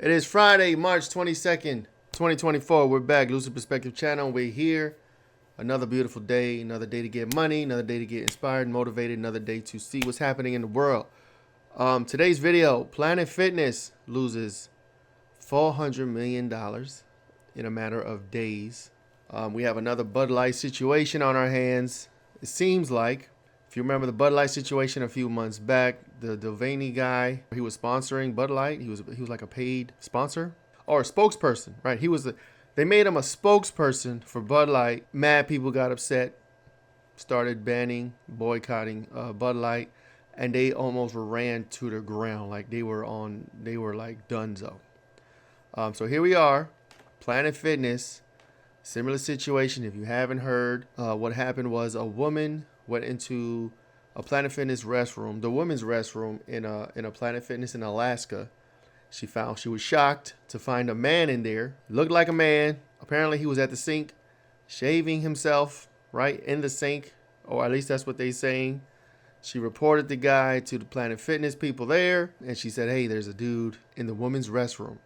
It is Friday, March 22nd, 2024. We're back, Lucid Perspective channel. We're here. Another beautiful day, another day to get money, another day to get inspired, motivated, another day to see what's happening in the world. Today's video, Planet Fitness loses $400 million in a matter of days. We have another Bud Light situation on our hands. It seems like, if you remember the Bud Light situation a few months back, the Devaney guy, he was sponsoring Bud Light. He was like a paid sponsor or a spokesperson, right? They made him a spokesperson for Bud Light. Mad people got upset, started banning, boycotting Bud Light, and they almost ran to the ground. Like they were like donezo. So here we are, Planet Fitness, similar situation. If you haven't heard, what happened was a woman went into a Planet Fitness restroom, the women's restroom in a Planet Fitness in Alaska. She was shocked to find a man in there. Looked like a man. Apparently he was at the sink, shaving himself right in the sink, or at least that's what they're saying. She reported the guy to the Planet Fitness people there, and she said, hey, there's a dude in the women's restroom.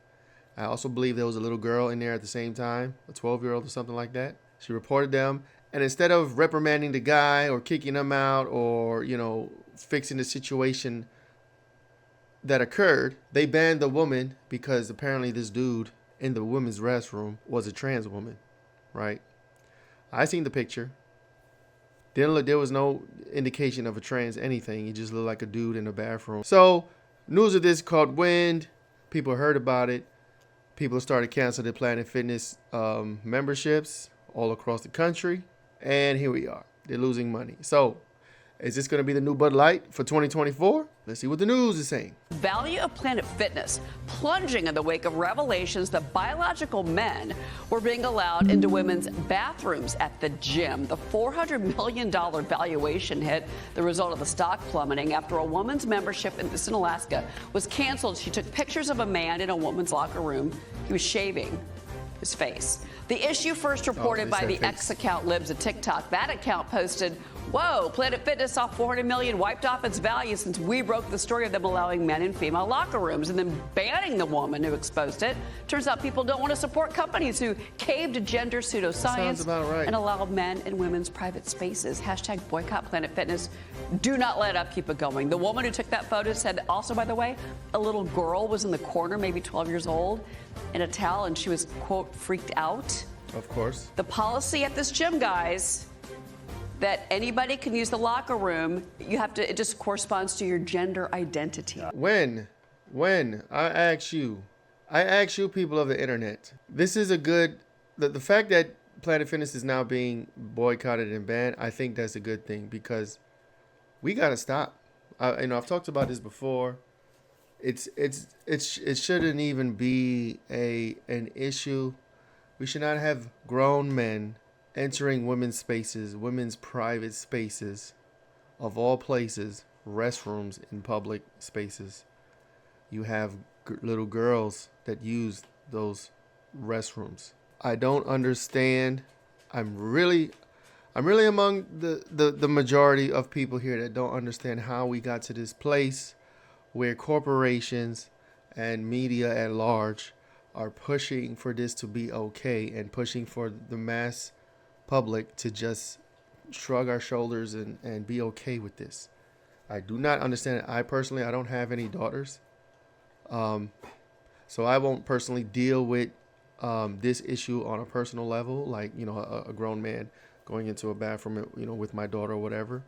I also believe there was a little girl in there at the same time, a 12-year-old or something like that. She reported them, and instead of reprimanding the guy or kicking him out or, fixing the situation that occurred, they banned the woman because apparently this dude in the women's restroom was a trans woman, right? I seen the picture. There was no indication of a trans anything. He just looked like a dude in a bathroom. So news of this caught wind. People heard about it. People started canceling the Planet Fitness memberships all across the country. And here we are. They're losing money. So is this going to be the new Bud Light for 2024? Let's see what the news is saying. Value of Planet Fitness plunging in the wake of revelations that biological men were being allowed into women's bathrooms at the gym. The $400 million valuation hit the result of the stock plummeting after a woman's membership in Alaska was canceled. She took pictures of a man in a woman's locker room. He was shaving his face. The issue first reported by the X account Libs of TikTok. That account posted, whoa, Planet Fitness saw $400 million wiped off its value since we broke the story of them allowing men in female locker rooms and then banning the woman who exposed it. Turns out people don't want to support companies who caved to gender pseudoscience and allowed men in women's private spaces. Hashtag boycott Planet Fitness. Do not let up. Keep it going. The woman who took that photo said also, by the way, a little girl was in the corner, maybe 12 years old, in a towel, and she was, quote, freaked out. Of course. The policy at this gym, guys, that anybody can use the locker room, it just corresponds to your gender identity. When I ask you people of the internet, this is the fact that Planet Fitness is now being boycotted and banned, I think that's a good thing because we got to stop. I've talked about this before. It shouldn't even be an issue. We should not have grown men entering women's spaces, women's private spaces, of all places, restrooms in public spaces. You have little girls that use those restrooms. I don't understand. I'm really among the majority of people here that don't understand how we got to this place where corporations and media at large are pushing for this to be okay and pushing for the mass public to just shrug our shoulders and be okay with this. I do not understand it. I don't have any daughters. So I won't personally deal with this issue on a personal level, like, a grown man going into a bathroom, with my daughter or whatever.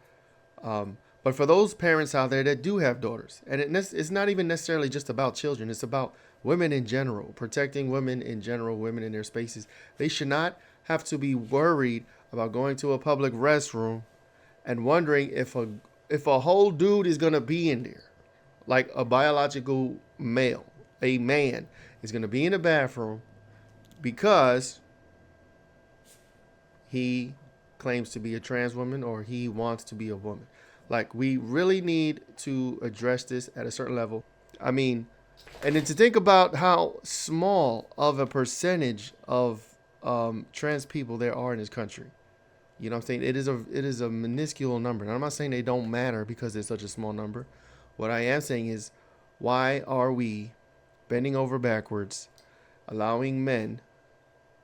But for those parents out there that do have daughters, and it's not even necessarily just about children, it's about women in general, protecting women in general, women in their spaces. They should not have to be worried about going to a public restroom and wondering if a whole dude is going to be in there, like a biological male, a man is going to be in the bathroom because he claims to be a trans woman or he wants to be a woman. Like, we really need to address this at a certain level. I mean, and then to think about how small of a percentage of trans people there are in this country. You know what I'm saying? It is a minuscule number. And I'm not saying they don't matter because it's such a small number. What I am saying is, why are we bending over backwards, allowing men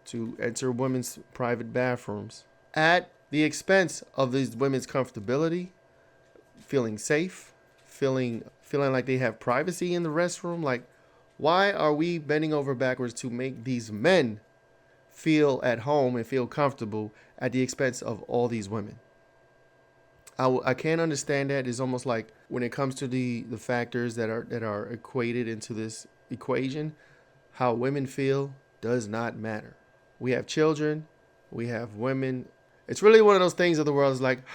to enter women's private bathrooms at the expense of these women's comfortability, feeling safe, feeling like they have privacy in the restroom. Like, why are we bending over backwards to make these men feel at home and feel comfortable at the expense of all these women? I can't understand that. It's almost like when it comes to the factors that are equated into this equation, how women feel does not matter. We have children, we have women. It's really one of those things of the world. Is like,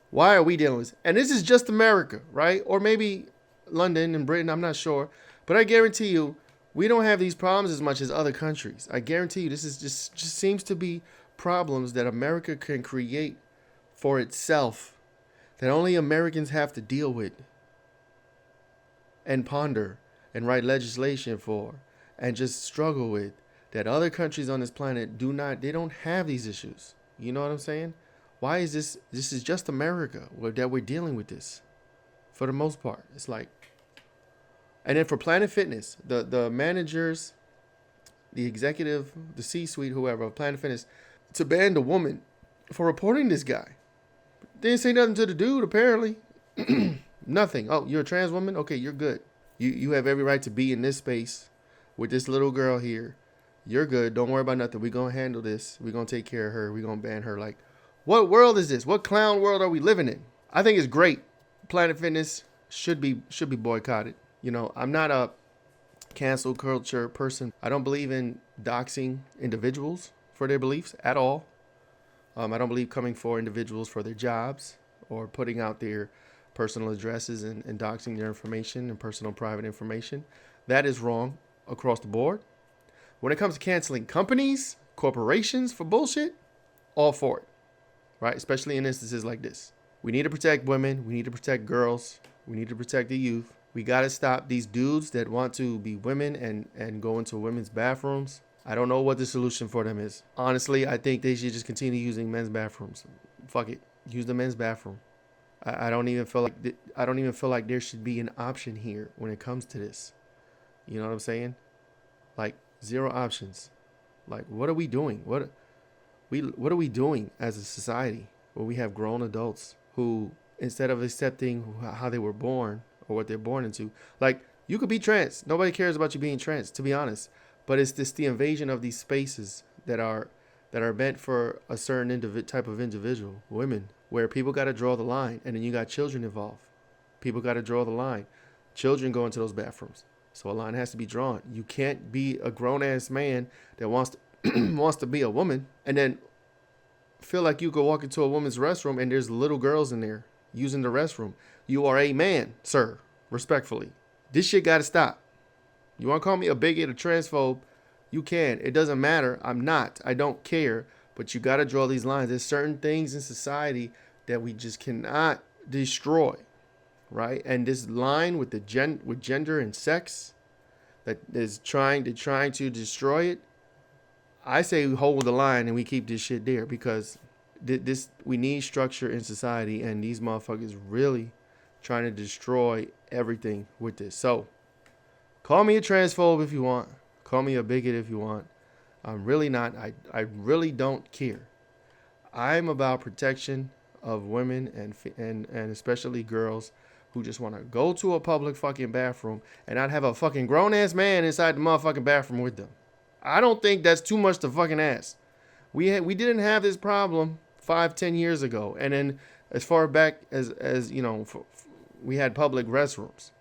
why are we dealing with this? And this is just America, right? Or maybe London and Britain, I'm not sure. But I guarantee you, we don't have these problems as much as other countries. I guarantee you, this is just seems to be problems that America can create for itself, that only Americans have to deal with and ponder and write legislation for and just struggle with, that other countries on this planet they don't have these issues. You know what I'm saying? Why is this is just America that we're dealing with this for the most part. It's like, and then for Planet Fitness, the managers, the executive, the C-suite, whoever of Planet Fitness, to ban the woman for reporting this guy. They didn't say nothing to the dude, apparently. Nothing. Oh, you're a trans woman? Okay, you're good. You have every right to be in this space with this little girl here. You're good. Don't worry about nothing. We're going to handle this. We're going to take care of her. We're going to ban her. Like, what world is this? What clown world are we living in? I think it's great. Planet Fitness should be boycotted. You know, I'm not a cancel culture person. I don't believe in doxing individuals for their beliefs at all. I don't believe coming for individuals for their jobs or putting out their personal addresses and doxing their information and personal private information. That is wrong across the board. When it comes to canceling companies, corporations for bullshit, all for it, right? Especially in instances like this. We need to protect women. We need to protect girls. We need to protect the youth. We got to stop these dudes that want to be women and go into women's bathrooms. I don't know what the solution for them is. Honestly, I think they should just continue using men's bathrooms. Fuck it. Use the men's bathroom. I don't even feel like there should be an option here when it comes to this. You know what I'm saying? Like, zero options. Like, what are we doing? What are we doing as a society where we have grown adults who, instead of accepting how they were born or what they're born into, like, you could be trans. Nobody cares about you being trans, to be honest. But it's the invasion of these spaces that are meant for a certain type of individual, women, where people got to draw the line, and then you got children involved. People got to draw the line. Children go into those bathrooms. So a line has to be drawn. You can't be a grown-ass man that wants to be a woman and then feel like you could walk into a woman's restroom and there's little girls in there using the restroom. You are a man, sir, respectfully. This shit got to stop. You want to call me a bigot, a transphobe? You can. It doesn't matter. I'm not. I don't care. But you got to draw these lines. There's certain things in society that we just cannot destroy. Right, and this line with with gender and sex that is trying to destroy it, I say we hold the line and we keep this shit there, because we need structure in society, and these motherfuckers really trying to destroy everything with this. So, call me a transphobe if you want, call me a bigot if you want. I'm really not. I really don't care. I'm about protection of women and especially girls who just want to go to a public fucking bathroom and not have a fucking grown-ass man inside the motherfucking bathroom with them. I don't think that's too much to fucking ask. We didn't have this problem 5-10 years ago. And then as far back as you know, we had public restrooms.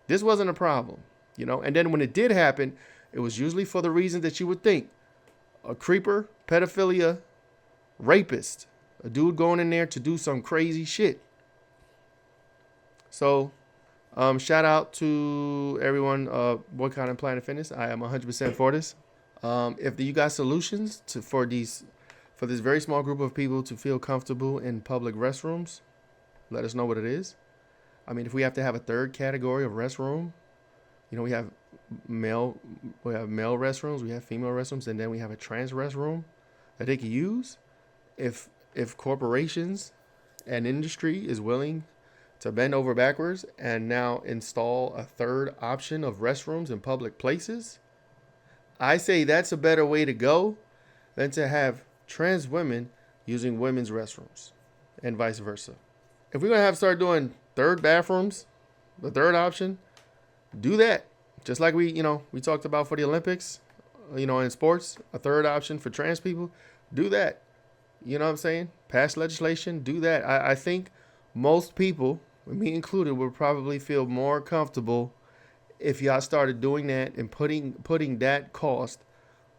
This wasn't a problem, you know. And then when it did happen, it was usually for the reason that you would think. A creeper, pedophilia, rapist. A dude going in there to do some crazy shit. So, shout out to everyone boycotting Planet Fitness. I am 100% for this. If you got solutions for this very small group of people to feel comfortable in public restrooms, let us know what it is. I mean, if we have to have a third category of restroom, you know, we have male restrooms, we have female restrooms, and then we have a trans restroom that they can use. If corporations and industry is willing to bend over backwards and now install a third option of restrooms in public places, I say that's a better way to go than to have trans women using women's restrooms and vice versa. If we're going to have to start doing third bathrooms, the third option, do that. Just like we talked about for the Olympics, in sports, a third option for trans people, do that. You know what I'm saying? Pass legislation, do that. I think most people, me included, would probably feel more comfortable if y'all started doing that and putting that cost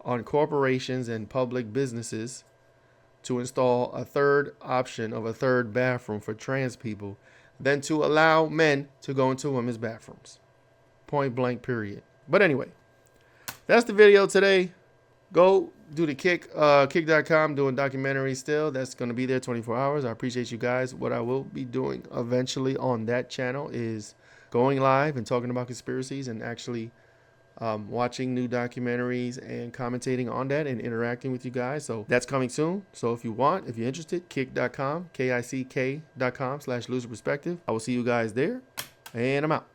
on corporations and public businesses to install a third option of a third bathroom for trans people than to allow men to go into women's bathrooms. Point blank, period. But anyway, that's the video today. Go do the kick.com, doing documentaries still. That's going to be there 24 hours. I appreciate you guys. What I will be doing eventually on that channel is going live and talking about conspiracies and actually watching new documentaries and commentating on that and interacting with you guys. So that's coming soon. So if you're interested, kick.com, KICK.com/Lucid Perspective. I will see you guys there, and I'm out.